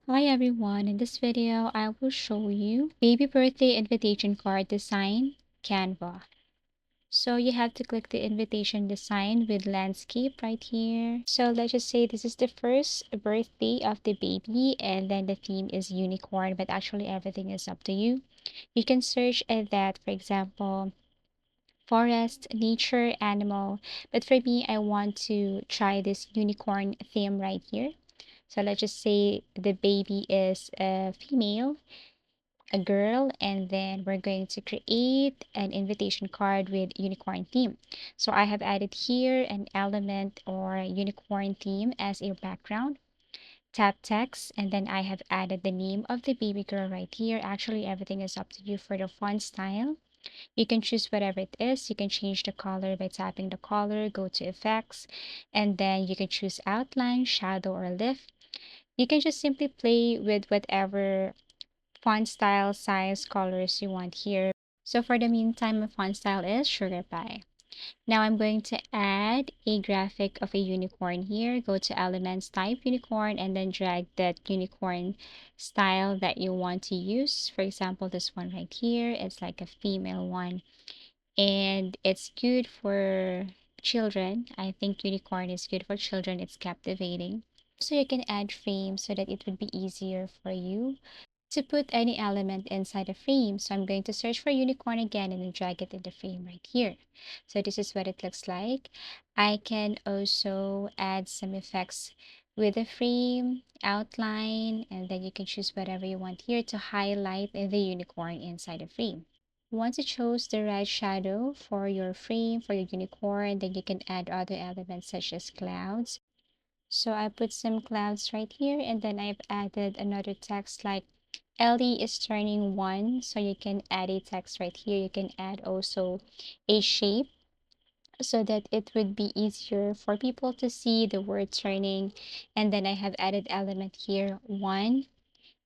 Hi everyone, in this video I will show you baby birthday invitation card design Canva. So you have to click the invitation design with landscape right here. So let's just say this is the first birthday of the baby and then the theme is unicorn, but actually everything is up to you. You can search at that, for example, forest, nature, animal. But for me, I want to try this unicorn theme right here. So let's just say the baby is a female, a girl, and then we're going to create an invitation card with unicorn theme. So I have added here an element or unicorn theme as a background. Tap text, and then I have added the name of the baby girl right here. Actually, everything is up to you for the font style. You can choose whatever it is. You can change the color by tapping the color, go to effects, and then you can choose outline, shadow, or lift. You can just simply play with whatever font style, size, colors you want here. So for the meantime, my font style is Sugar Pie. Now I'm going to add a graphic of a unicorn here. Go to Elements, type unicorn, and then drag that unicorn style that you want to use. For example, this one right here, it's like a female one. And it's good for children. I think unicorn is good for children. It's captivating. So you can add frames so that it would be easier for you to put any element inside a frame. So I'm going to search for unicorn again and then drag it in the frame right here. So this is what it looks like. I can also add some effects with the frame, outline, and then you can choose whatever you want here to highlight the unicorn inside the frame. Once you chose the right shadow for your frame, for your unicorn, then you can add other elements such as clouds. So I put some clouds right here, and then I've added another text like Ellie is turning 1. So you can add a text right here. You can add also a shape so that it would be easier for people to see the word turning. And then I have added element here, 1,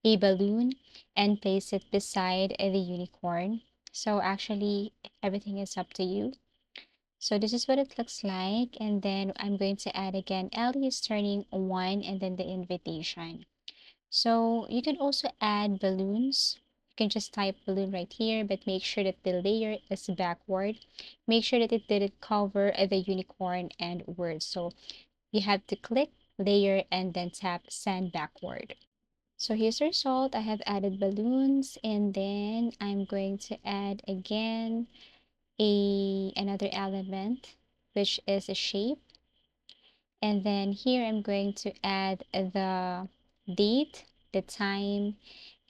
a balloon, and place it beside the unicorn. So actually everything is up to you. So this is what it looks like. And then I'm going to add again, Ellie is turning 1, and then the invitation. So you can also add balloons. You can just type balloon right here, but make sure that the layer is backward. Make sure that it didn't cover the unicorn and words. So you have to click layer and then tap send backward. So here's the result. I have added balloons, and then I'm going to add again another element, which is a shape. And then here I'm going to add the date, the time,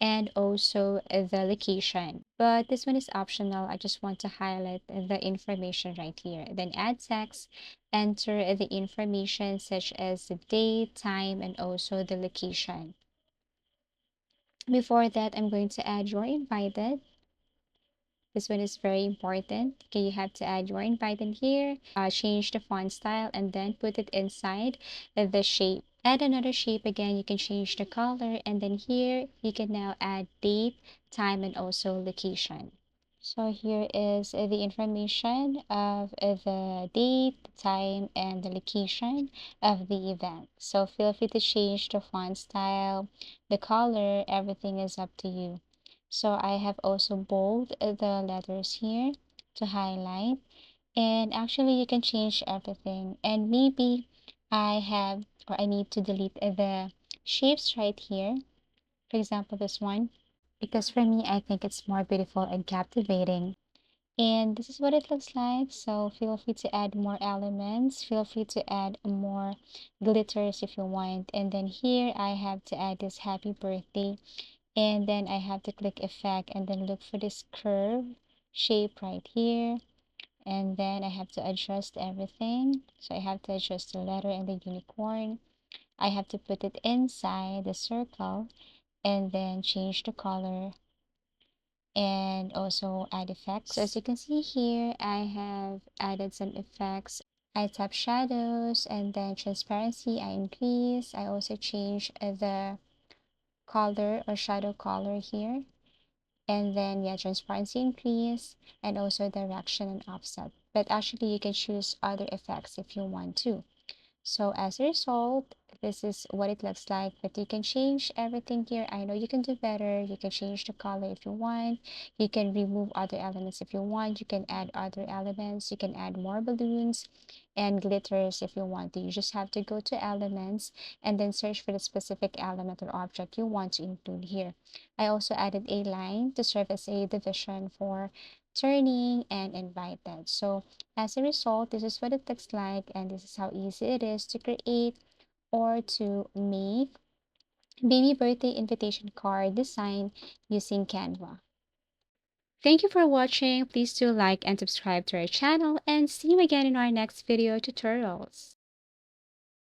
and also the location. But this one is optional. I just want to highlight the information right here. Then add text, enter the information such as the date, time, and also the location. Before that, I'm going to add you're invited. This one is very important. Okay, you have to add your invited here, change the font style, and then put it inside the shape. Add another shape again. You can change the color, and then here you can now add date, time, and also location. So here is the information of the date, the time, and the location of the event. So feel free to change the font style, the color, everything is up to you. So I have also bold the letters here to highlight. And actually you can change everything. And maybe I need to delete the shapes right here. For example, this one. Because for me, I think it's more beautiful and captivating. And this is what it looks like. So feel free to add more elements. Feel free to add more glitters if you want. And then here I have to add this happy birthday. And then I have to click effect and then look for this curve shape right here. And then I have to adjust everything. So I have to adjust the letter and the unicorn. I have to put it inside the circle and then change the color and also add effects. So as you can see here, I have added some effects. I tap shadows and then transparency I increase. I also change the color or shadow color here. And then yeah, transparency increase and also direction and offset. But actually you can choose other effects if you want to. So as a result, this is what it looks like, but you can change everything here. I know you can do better. You can change the color if you want. You can remove other elements if you want. You can add other elements. You can add more balloons and glitters if you want to. You just have to go to elements and then search for the specific element or object you want to include here. I also added a line to serve as a division for turning and invited. So as a result, this is what it looks like, and this is how easy it is to create or to make baby birthday invitation card design using Canva. Thank you for watching. Please do like and subscribe to our channel, and see you again in our next video tutorials.